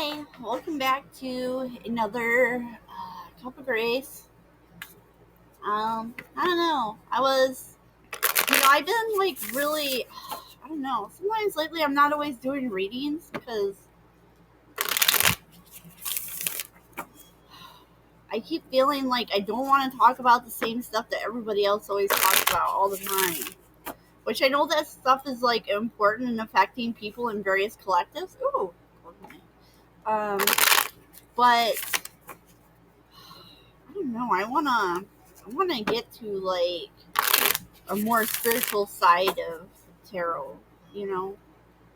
Hi, welcome back to another cup of grace. I don't know. I've been like really, I don't know. Sometimes lately I'm not always doing readings because I keep feeling like I don't want to talk about the same stuff that everybody else always talks about all the time. Which I know that stuff is like important and affecting people in various collectives. Ooh, um, but I don't know. I wanna get to like a more spiritual side of tarot, you know,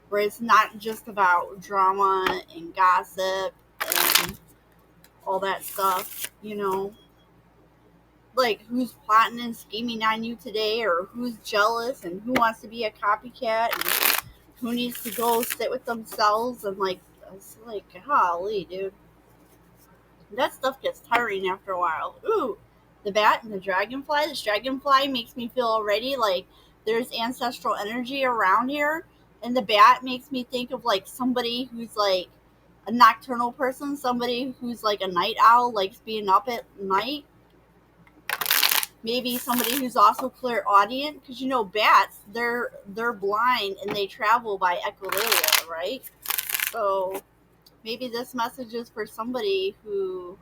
where it's not just about drama and gossip and all that stuff, like who's plotting and scheming on you today, or who's jealous and who wants to be a copycat and who needs to go sit with themselves and like, it's like, golly, dude. That stuff gets tiring after a while. Ooh, the bat and the dragonfly. This dragonfly makes me feel already like there's ancestral energy around here. And the bat makes me think of like somebody who's like a nocturnal person, somebody who's like a night owl, likes being up at night. Maybe somebody who's also clairaudient, because bats, they're blind and they travel by echolalia, right? So maybe this message is for somebody who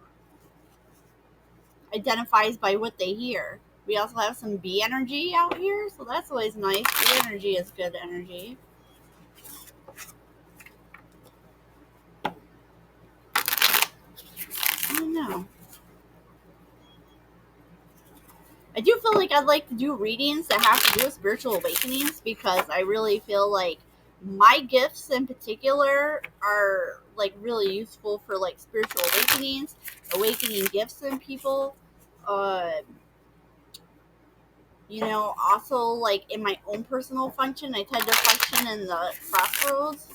identifies by what they hear. We also have some bee energy out here, so that's always nice. Bee energy is good energy. I don't know. I do feel like I'd like to do readings that have to do with spiritual awakenings, because I really feel like my gifts in particular are like really useful for like spiritual awakenings, awakening gifts in people. Uh, also like in my own personal function, I tend to function in the crossroads.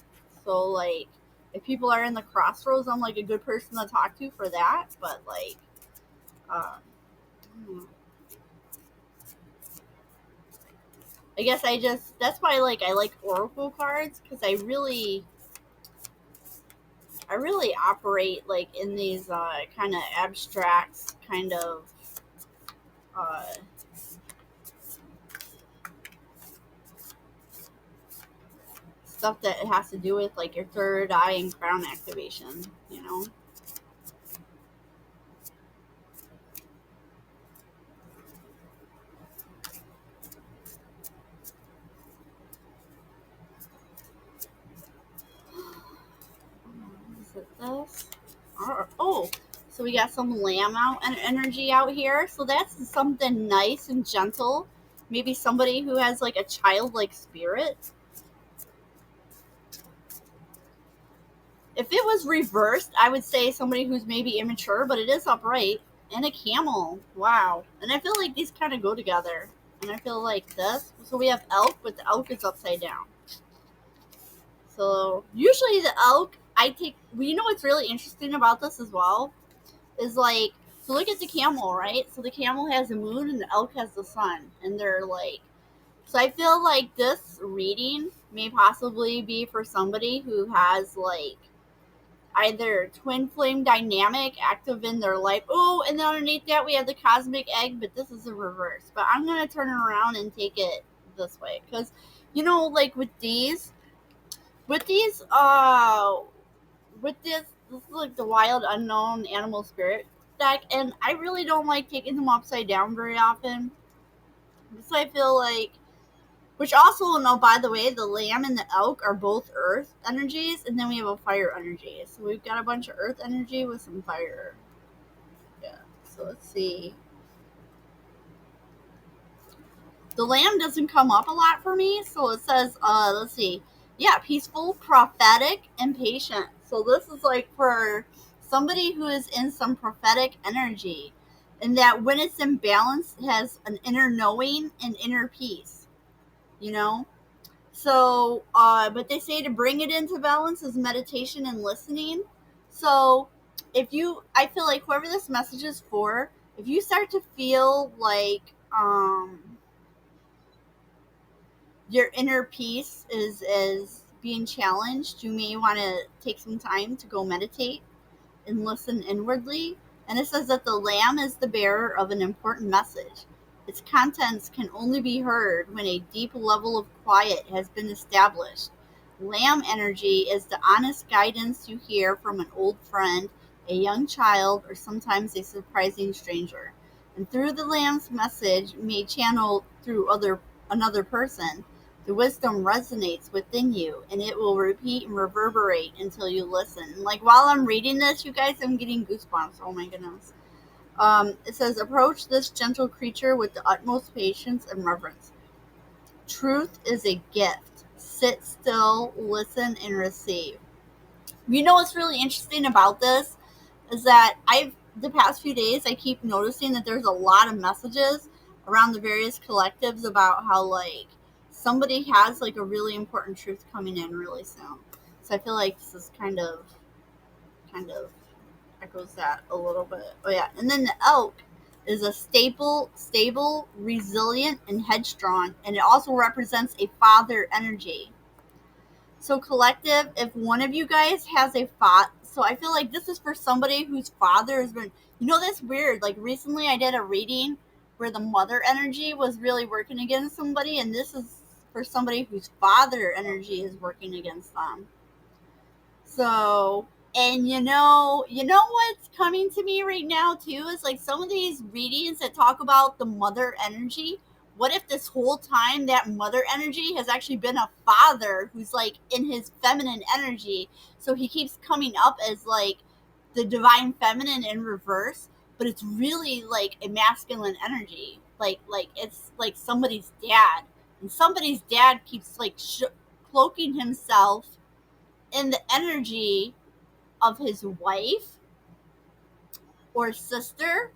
So like if people are in the crossroads, I'm like a good person to talk to for that. But like, um, I guess that's why like I like oracle cards, because I really operate like in these kind of abstract kind of uh, stuff that has to do with like your third eye and crown activation. Is it this? Oh, so we got some lamb out and energy out here. So that's something nice and gentle. Maybe somebody who has like a childlike spirit. If it was reversed, I would say somebody who's maybe immature, but it is upright. And a camel. Wow. And I feel like these kind of go together. And I feel like this. So we have elk, but the elk is upside down. So usually the elk, what's really interesting about this as well is like, so look at the camel, right? So the camel has the moon and the elk has the sun, and they're like, so I feel like this reading may possibly be for somebody who has like either twin flame dynamic active in their life. Oh, and then underneath that we have the cosmic egg, but this is a reverse. But I'm gonna turn it around and take it this way, because like with these with this is like the wild unknown animal spirit deck, and I really don't like taking them upside down very often. So I feel like, which also, no, by the way, the lamb and the elk are both earth energies, and then we have a fire energy. So we've got a bunch of earth energy with some fire. Yeah. So let's see. The lamb doesn't come up a lot for me, so it says, let's see. Yeah, peaceful, prophetic, and patient. So this is like for somebody who is in some prophetic energy, and that when it's in balance, it has an inner knowing and inner peace, you know? So, but they say to bring it into balance is meditation and listening. So, I feel like whoever this message is for, if you start to feel like, your inner peace is being challenged, you may want to take some time to go meditate and listen inwardly. And it says that the lamb is the bearer of an important message. Its contents can only be heard when a deep level of quiet has been established. Lamb energy is the honest guidance you hear from an old friend, a young child, or sometimes a surprising stranger. And through the lamb's message may channel through another person, the wisdom resonates within you, and it will repeat and reverberate until you listen. Like while I'm reading this, you guys, I'm getting goosebumps. Oh my goodness. It says, approach this gentle creature with the utmost patience and reverence. Truth is a gift. Sit still, listen, and receive. You know what's really interesting about this is that the past few days, I keep noticing that there's a lot of messages around the various collectives about how, like, somebody has, like, a really important truth coming in really soon. So I feel like this is kind of echoes that a little bit. Oh yeah, and then the elk is a stable, resilient, and headstrong, and it also represents a father energy. So collective, if one of you guys has a father, so I feel like this is for somebody whose father has been, that's weird. Like recently I did a reading where the mother energy was really working against somebody, and this is for somebody whose father energy is working against them. So, and what's coming to me right now too is like some of these readings that talk about the mother energy. What if this whole time that mother energy has actually been a father who's like in his feminine energy? So he keeps coming up as like the divine feminine in reverse, but it's really like a masculine energy. Like it's like somebody's dad, and somebody's dad keeps like cloaking himself in the energy of his wife or sister.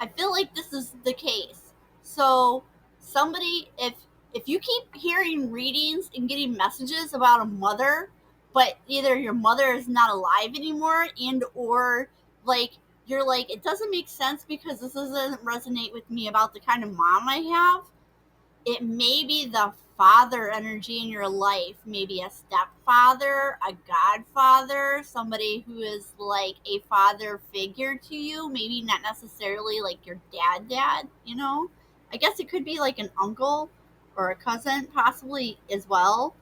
I feel like this is the case. So somebody, if you keep hearing readings and getting messages about a mother, but either your mother is not alive anymore and or like you're like it doesn't make sense because this doesn't resonate with me about the kind of mom I have, it may be the father energy in your life, maybe a stepfather, a godfather, somebody who is like a father figure to you, maybe not necessarily like your dad, I guess it could be like an uncle or a cousin possibly as well.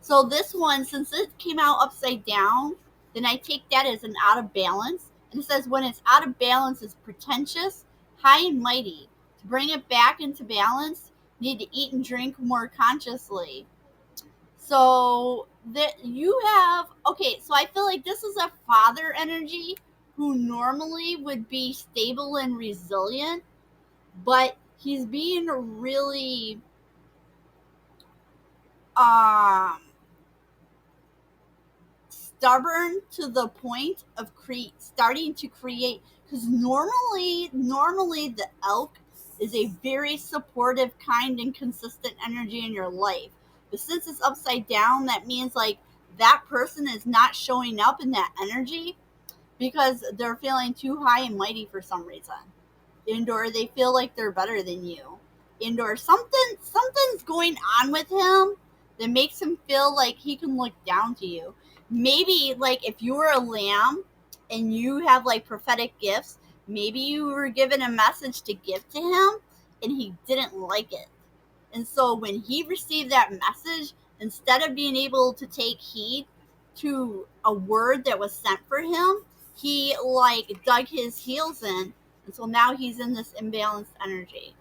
So this one, since it came out upside down, then I take that as an out of balance. And it says when it's out of balance, it's pretentious, high and mighty. To bring it back into balance, need to eat and drink more consciously. So that you have okay, so I feel like this is a father energy who normally would be stable and resilient, but he's being really um stubborn to the point of starting to create, because normally the elk is a very supportive, kind, and consistent energy in your life. But since it's upside down, that means like that person is not showing up in that energy because they're feeling too high and mighty for some reason, and or they feel like they're better than you, and or something's going on with him that makes him feel like he can look down to you. Maybe like if you were a lamb and you have like prophetic gifts, maybe you were given a message to give to him and he didn't like it. And so when he received that message, instead of being able to take heed to a word that was sent for him, he like dug his heels in. And so now he's in this imbalanced energy.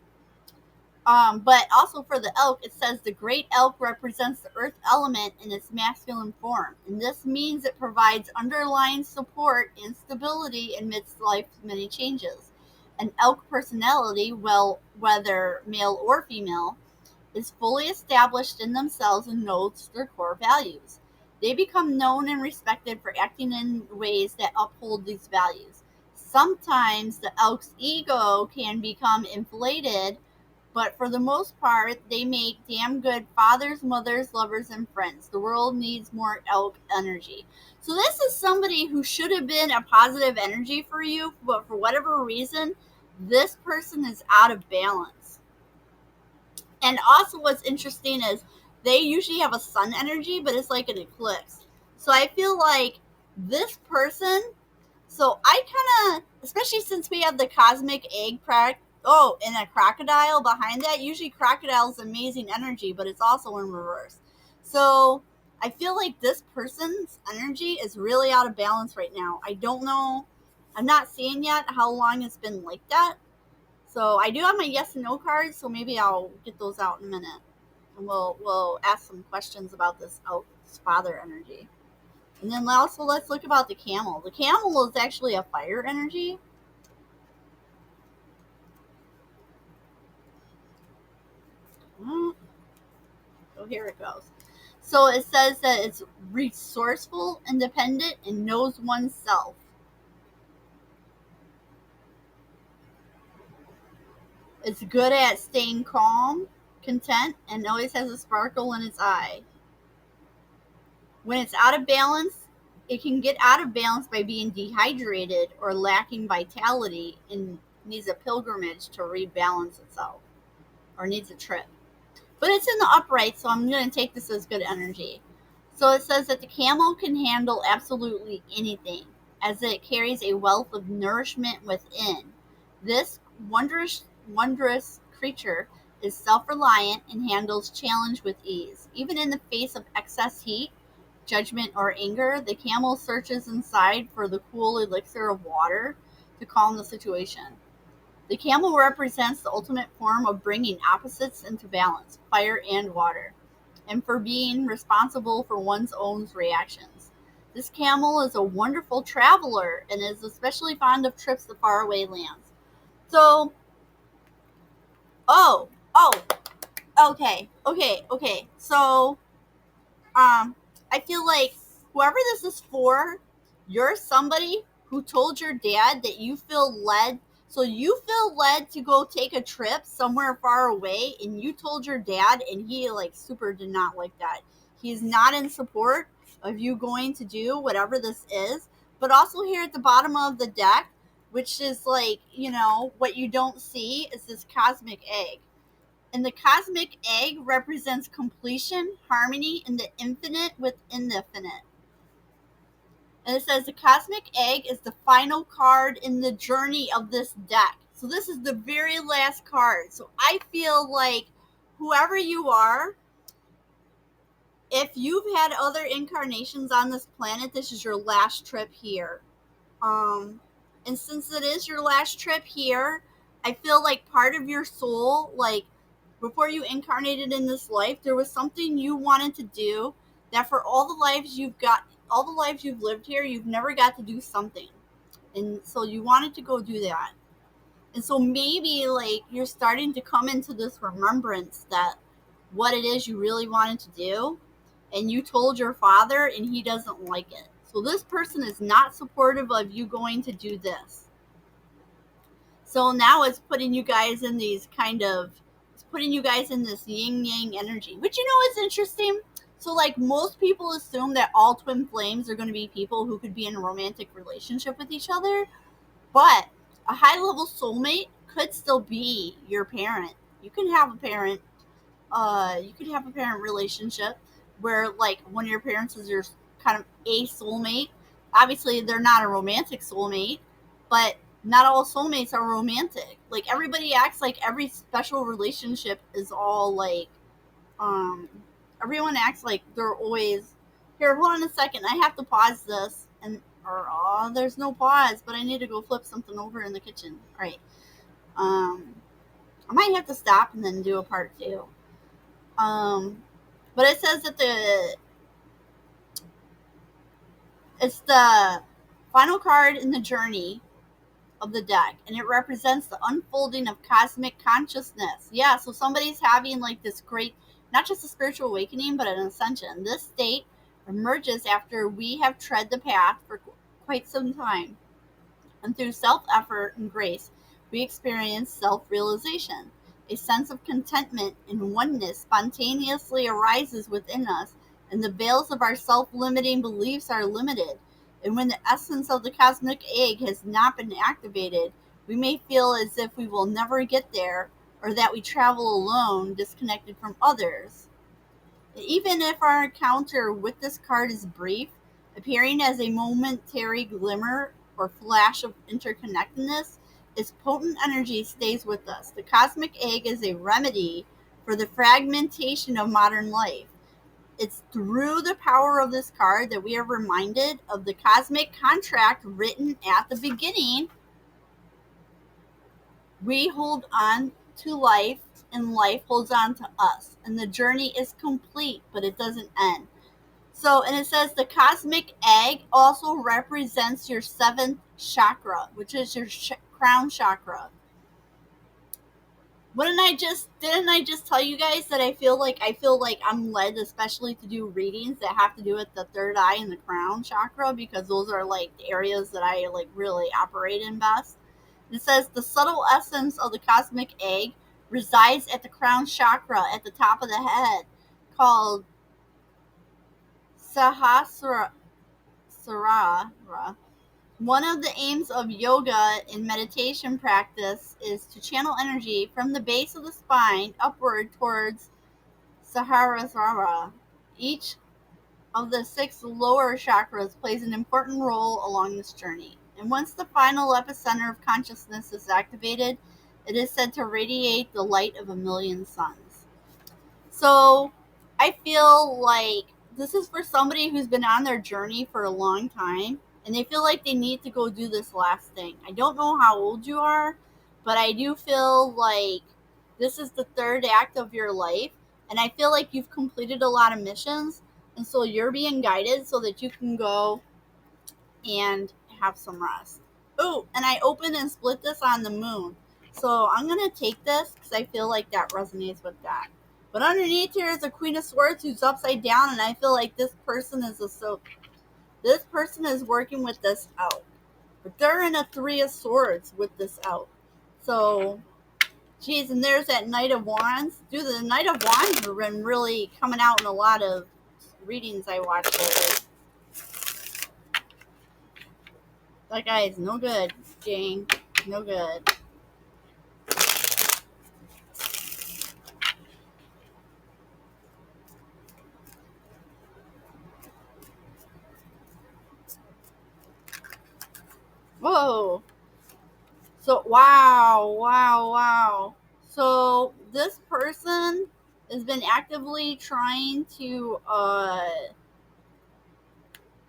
But also for the elk, it says the great elk represents the earth element in its masculine form. And this means it provides underlying support and stability amidst life's many changes. An elk personality, well, whether male or female, is fully established in themselves and knows their core values. They become known and respected for acting in ways that uphold these values. Sometimes the elk's ego can become inflated, but for the most part, they make damn good fathers, mothers, lovers, and friends. The world needs more elk energy. So this is somebody who should have been a positive energy for you, but for whatever reason, this person is out of balance. And also, what's interesting is they usually have a sun energy, but it's like an eclipse. So I feel like this person, so I kind of, especially since we have the cosmic egg and a crocodile behind that. Usually crocodile's amazing energy, but it's also in reverse. So I feel like this person's energy is really out of balance right now. I don't know. I'm not seeing yet how long it's been like that. So I do have my yes and no cards, so maybe I'll get those out in a minute. And we'll ask some questions about this father energy. And then also let's look about the camel. The camel is actually a fire energy. So here it goes. So it says that it's resourceful, independent, and knows oneself. It's good at staying calm, content, and always has a sparkle in its eye. When it's out of balance, it can get out of balance by being dehydrated or lacking vitality and needs a pilgrimage to rebalance itself or needs a trip. But it's in the upright, so I'm going to take this as good energy. So it says that the camel can handle absolutely anything, as it carries a wealth of nourishment within. This wondrous creature is self-reliant and handles challenge with ease. Even in the face of excess heat, judgment, or anger, the camel searches inside for the cool elixir of water to calm the situation. The camel represents the ultimate form of bringing opposites into balance, fire and water, and for being responsible for one's own reactions. This camel is a wonderful traveler and is especially fond of trips to faraway lands. So, oh, oh, okay. So, I feel like whoever this is for, you're somebody who told your dad that you feel led. So you feel led to go take a trip somewhere far away, and you told your dad, and he like super did not like that. He's not in support of you going to do whatever this is. But also here at the bottom of the deck, which is like, what you don't see is this cosmic egg. And the cosmic egg represents completion, harmony, and the infinite within the infinite. And it says the cosmic egg is the final card in the journey of this deck. So this is the very last card. So I feel like whoever you are, if you've had other incarnations on this planet, this is your last trip here. And since it is your last trip here, I feel like part of your soul, like before you incarnated in this life, there was something you wanted to do that for all the lives you've lived here, you've never got to do something. And so you wanted to go do that. And so maybe like you're starting to come into this remembrance that what it is you really wanted to do, and you told your father and he doesn't like it. So this person is not supportive of you going to do this. So now it's putting you guys in this yin yang energy, which is interesting. So like most people assume that all twin flames are going to be people who could be in a romantic relationship with each other, but a high level soulmate could still be your parent. You can have a parent relationship where like one of your parents is your kind of a soulmate. Obviously they're not a romantic soulmate, but not all soulmates are romantic. Like everybody acts like every special relationship is all like everyone acts like they're always here. Hold on a second, I have to pause this. And there's no pause, but I need to go flip something over in the kitchen. All right. I might have to stop and then do a part 2. But it says that it's the final card in the journey of the deck, and it represents the unfolding of cosmic consciousness. Yeah, so somebody's having like this great, not just a spiritual awakening, but an ascension. This state emerges after we have tread the path for quite some time, and through self-effort and grace, we experience self-realization. A sense of contentment and oneness spontaneously arises within us, and the veils of our self-limiting beliefs are limited. And when the essence of the cosmic egg has not been activated, we may feel as if we will never get there, or that we travel alone, disconnected from others. Even if our encounter with this card is brief, appearing as a momentary glimmer or flash of interconnectedness, its potent energy stays with us. The cosmic egg is a remedy for the fragmentation of modern life. It's through the power of this card that we are reminded of the cosmic contract written at the beginning. We hold on to life, and life holds on to us. And the journey is complete, but it doesn't end. So, and it says the cosmic egg also represents your seventh chakra, which is your crown chakra. Didn't I just tell you guys that I feel like I'm led especially to do readings that have to do with the third eye and the crown chakra, because those are like the areas that I like really operate in best. It says the subtle essence of the cosmic egg resides at the crown chakra at the top of the head, called Sahasrara. One of the aims of yoga and meditation practice is to channel energy from the base of the spine upward towards Sahasrara. Each of the six lower chakras plays an important role along this journey. And once the final epicenter of consciousness is activated, it is said to radiate the light of a million suns. So I feel like this is for somebody who's been on their journey for a long time and they feel like they need to go do this last thing. I don't know how old you are, but I do feel like this is the third act of your life. And I feel like you've completed a lot of missions. And so you're being guided so that you can go and have some rest. Oh, and I opened and split this on the moon. So I'm going to take this because I feel like that resonates with that. But underneath here is a Queen of Swords who's upside down, and I feel like this person is working with this out. But they're in a Three of Swords with this out. So, geez, and there's that Knight of Wands. Dude, the Knight of Wands have been really coming out in a lot of readings I watched lately. That guy is no good, gang. No good. Whoa. So, wow. So, this person has been actively trying to,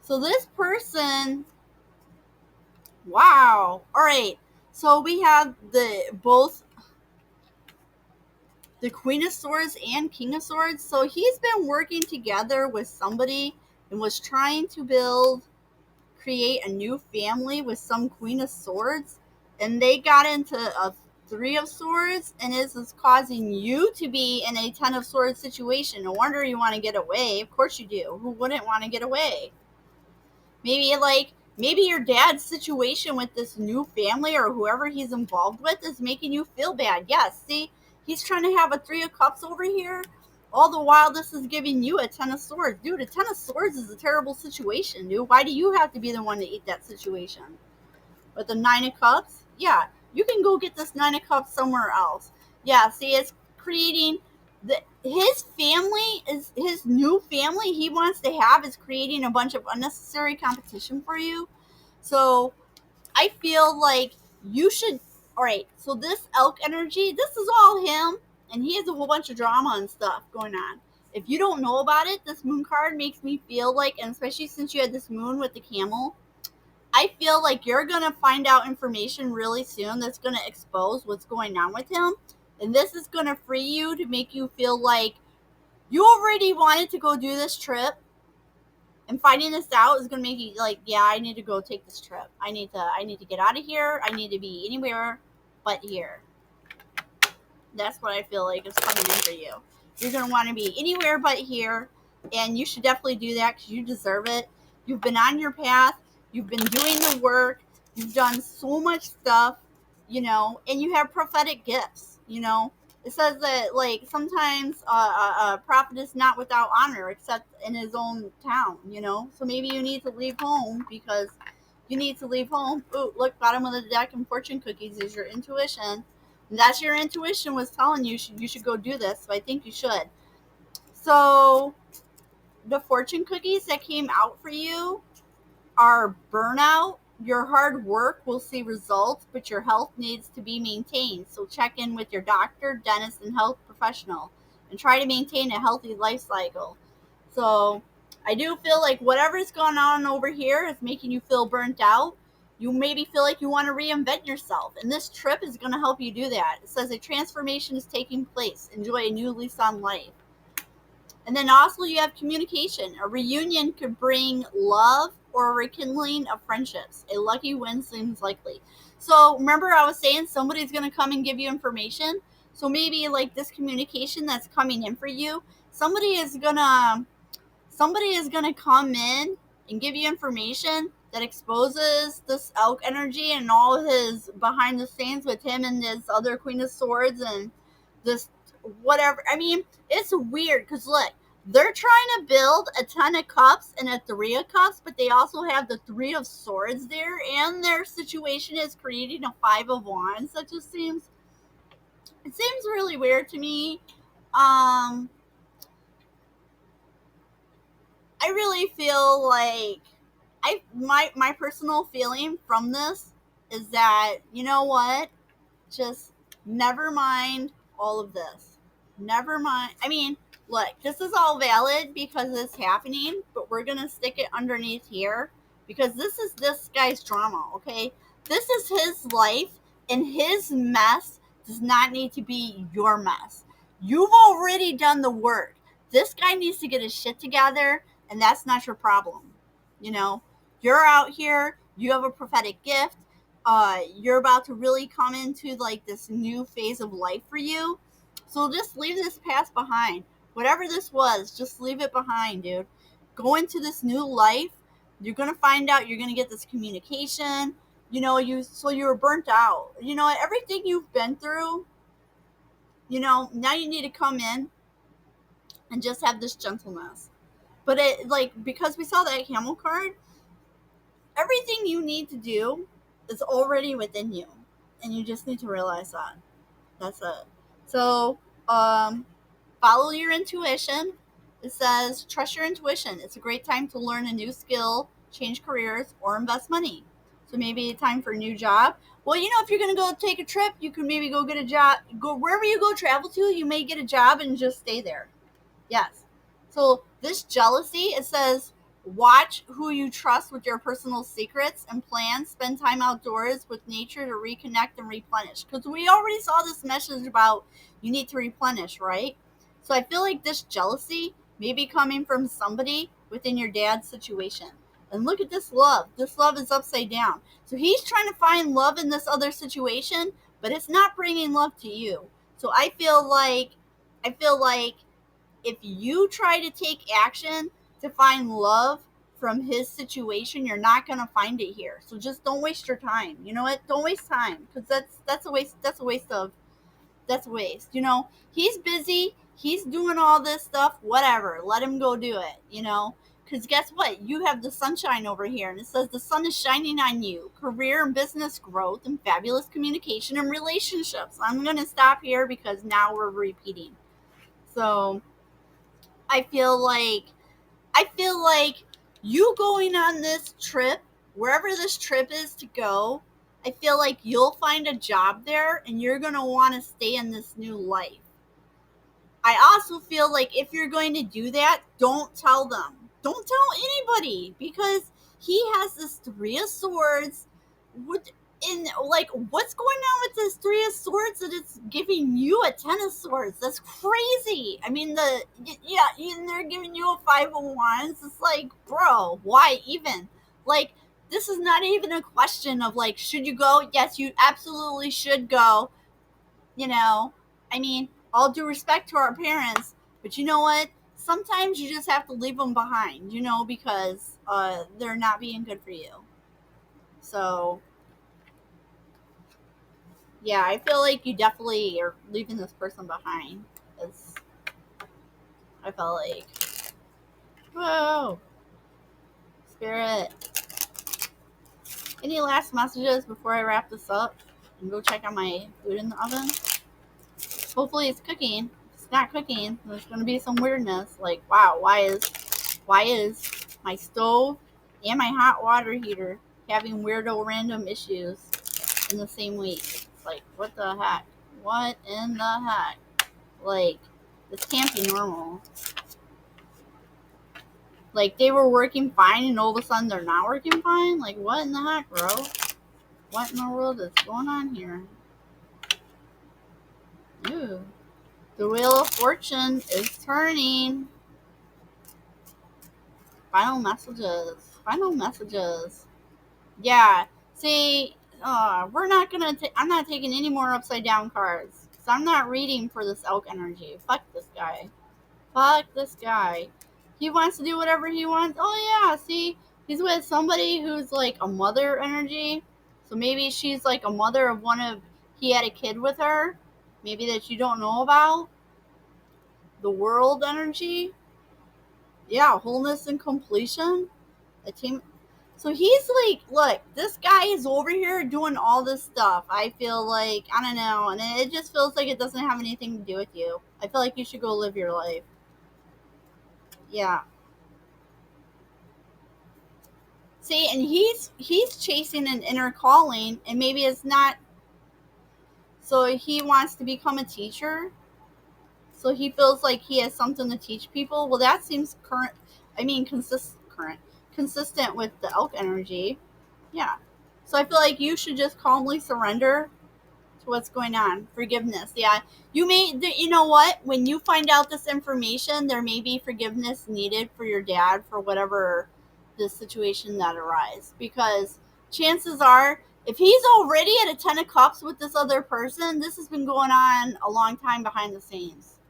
so this person, wow. All right. So, we have both the Queen of Swords and King of Swords. So, he's been working together with somebody and was trying to create a new family with some Queen of Swords, and they got into a Three of Swords, and this is causing you to be in a Ten of Swords situation. No wonder you want to get away. Of course you do. Who wouldn't want to get away? Maybe your dad's situation with this new family or whoever he's involved with is making you feel bad. Yes, see, he's trying to have a Three of Cups over here. All the while, this is giving you a Ten of Swords. Dude, a Ten of Swords is a terrible situation, dude. Why do you have to be the one to eat that situation? With the Nine of Cups? Yeah, you can go get this Nine of Cups somewhere else. Yeah, see, it's creating his new family he wants to have is creating a bunch of unnecessary competition for you. So I feel like you should. All right, so this elk energy, this is all him, and he has a whole bunch of drama and stuff going on. If you don't know about it, this moon card makes me feel like, and especially since you had this moon with the camel, I feel like you're going to find out information really soon that's going to expose what's going on with him. And this is going to free you to make you feel like you already wanted to go do this trip. And finding this out is going to make you like, yeah, I need to go take this trip. I need to get out of here. I need to be anywhere but here. That's what I feel like is coming in for you. You're going to want to be anywhere but here. And you should definitely do that because you deserve it. You've been on your path. You've been doing the work. You've done so much stuff, and you have prophetic gifts, It says that, like, sometimes a prophet is not without honor except in his own town, So maybe you need to leave home because you need to leave home. Ooh, look, bottom of the deck and fortune cookies is your intuition. And that's your intuition was telling you you should go do this, so I think you should. So the fortune cookies that came out for you are burnout. Your hard work will see results, but your health needs to be maintained. So check in with your doctor, dentist, and health professional and try to maintain a healthy life cycle. So I do feel like whatever's going on over here is making you feel burnt out. You maybe feel like you want to reinvent yourself, and this trip is going to help you do that. It says a transformation is taking place. Enjoy a new lease on life. And then also you have communication. A reunion could bring love or a rekindling of friendships. A lucky win seems likely. So remember I was saying somebody's going to come and give you information. So maybe like this communication that's coming in for you, somebody is going to come in and give you information that exposes this elk energy and all his behind the scenes with him and this other queen of swords and this whatever. I mean, it's weird because look, they're trying to build a 10 of cups and a 3 of cups, but they also have the 3 of swords there, and their situation is creating a 5 of wands. That just seems, it seems really weird to me. I really feel like my personal feeling from this is that, you know what, just never mind all of this. Never mind. I mean, look, this is all valid because it's happening, but we're going to stick it underneath here because this is this guy's drama, okay? This is his life, and his mess does not need to be your mess. You've already done the work. This guy needs to get his shit together, and that's not your problem. You know, you're out here, you have a prophetic gift, you're about to really come into like this new phase of life for you. So just leave this past behind. Whatever this was, just leave it behind, dude. Go into this new life. You're gonna find out you're gonna get this communication. You know, you were burnt out. You know, everything you've been through, you know, now you need to come in and just have this gentleness. But it like because we saw that camel card, everything you need to do is already within you, and you just need to realize that. That's it. So, follow your intuition. It says trust your intuition. It's a great time to learn a new skill, change careers, or invest money. So maybe time for a new job. Well, you know, if you're gonna go take a trip, you can maybe go get a job. Go wherever you go travel to. You may get a job and just stay there. Yes. So this jealousy, it says, watch who you trust with your personal secrets and plans. Spend time outdoors with nature to reconnect and replenish. Because we already saw this message about you need to replenish, right? So I feel like this jealousy may be coming from somebody within your dad's situation. And look at this love. This love is upside down. So he's trying to find love in this other situation, but it's not bringing love to you. So I feel like if you try to take action to find love from his situation, you're not going to find it here. So just don't waste your time. You know what? Don't waste time because that's a waste. That's a waste. You know, he's busy. He's doing all this stuff. Whatever. Let him go do it. You know, because guess what? You have the sunshine over here, and it says the sun is shining on you. Career and business growth and fabulous communication and relationships. I'm going to stop here because now we're repeating. So I feel like I feel like you going on this trip, wherever this trip is to go, I feel like you'll find a job there and you're going to want to stay in this new life. I also feel like if you're going to do that, don't tell them. Don't tell anybody because he has this 3 of swords. What in like what's going on with this 3 of swords that it's giving you a 10 of swords? That's crazy. I mean yeah, and they're giving you a 5 of wands. It's like, bro, why even? Like this is not even a question of like should you go? Yes, you absolutely should go, you know. I mean, all due respect to our parents, but you know what? Sometimes you just have to leave them behind, you know, because they're not being good for you. So, yeah, I feel like you definitely are leaving this person behind. Because I felt like, whoa, spirit. Any last messages before I wrap this up and go check on my food in the oven? Hopefully it's cooking. it's not cooking. There's going to be some weirdness. Like, wow, why is my stove and my hot water heater having weirdo random issues in the same week? It's like, what the heck? What in the heck? Like, this can't be normal. Like, they were working fine and all of a sudden they're not working fine? Like, what in the heck, bro? What in the world is going on here? Ooh. The Wheel of Fortune is turning. Final messages. Final messages. Yeah. See, we're not gonna. I'm not taking any more upside down cards. So I'm not reading for this elk energy. Fuck this guy. Fuck this guy. He wants to do whatever he wants. Oh yeah. See, he's with somebody who's like a mother energy. So maybe she's like a mother of one of. He had a kid with her. Maybe that you don't know about. The world energy. Yeah, wholeness and completion. A team. So he's like, look, this guy is over here doing all this stuff. I feel like, I don't know, and it just feels like it doesn't have anything to do with you. I feel like you should go live your life. Yeah. See, and he's chasing an inner calling, and maybe it's not. So he wants to become a teacher. So he feels like he has something to teach people. Well, that seems current. I mean, consistent with the elk energy. Yeah. So I feel like you should just calmly surrender to what's going on. Forgiveness. Yeah. You know what? When you find out this information, there may be forgiveness needed for your dad for whatever the situation that arises. Because chances are, if he's already at a 10 of cups with this other person, this has been going on a long time behind the scenes.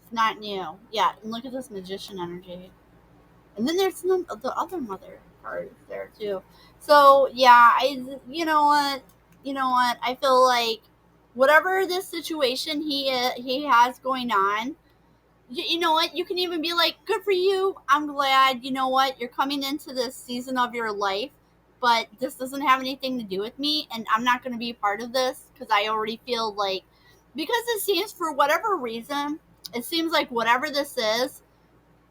It's not new. Yeah. And look at this magician energy. And then there's the other mother card there too. So yeah, you know what, I feel like whatever this situation he has going on, you know what, you can even be like, good for you. I'm glad. You know what, you're coming into this season of your life, but this doesn't have anything to do with me, and I'm not going to be a part of this because I already feel like, because it seems for whatever reason, it seems like whatever this is,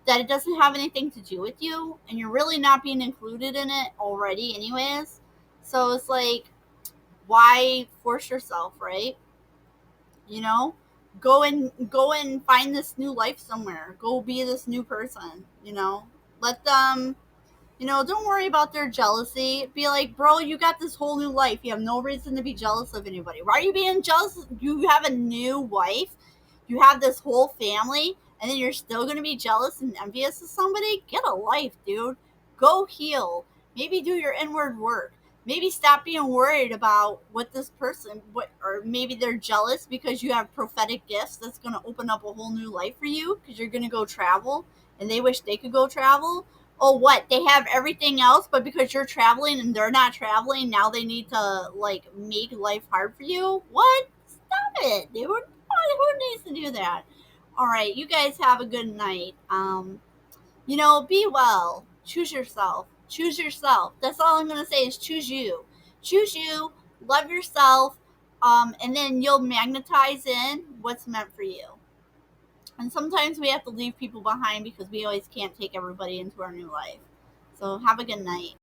that it doesn't have anything to do with you, and you're really not being included in it already anyways. So it's like, why force yourself, right? You know, go and find this new life somewhere. Go be this new person, let them, don't worry about their jealousy. Be like, bro, you got this whole new life. You have no reason to be jealous of anybody. Why are you being jealous? You have a new wife. You have this whole family, and then you're still going to be jealous and envious of somebody? Get a life, dude. Go heal. Maybe do your inward work. Maybe stop being worried about what this person, or maybe they're jealous because you have prophetic gifts that's going to open up a whole new life for you because you're going to go travel, and they wish they could go travel. Oh, what? They have everything else, but because you're traveling and they're not traveling, now they need to, like, make life hard for you? What? Stop it, dude. Who needs to do that? All right, you guys have a good night. Be well. Choose yourself. Choose yourself. That's all I'm going to say is choose you. Choose you. Love yourself. And then you'll magnetize in what's meant for you. And sometimes we have to leave people behind because we always can't take everybody into our new life. So have a good night.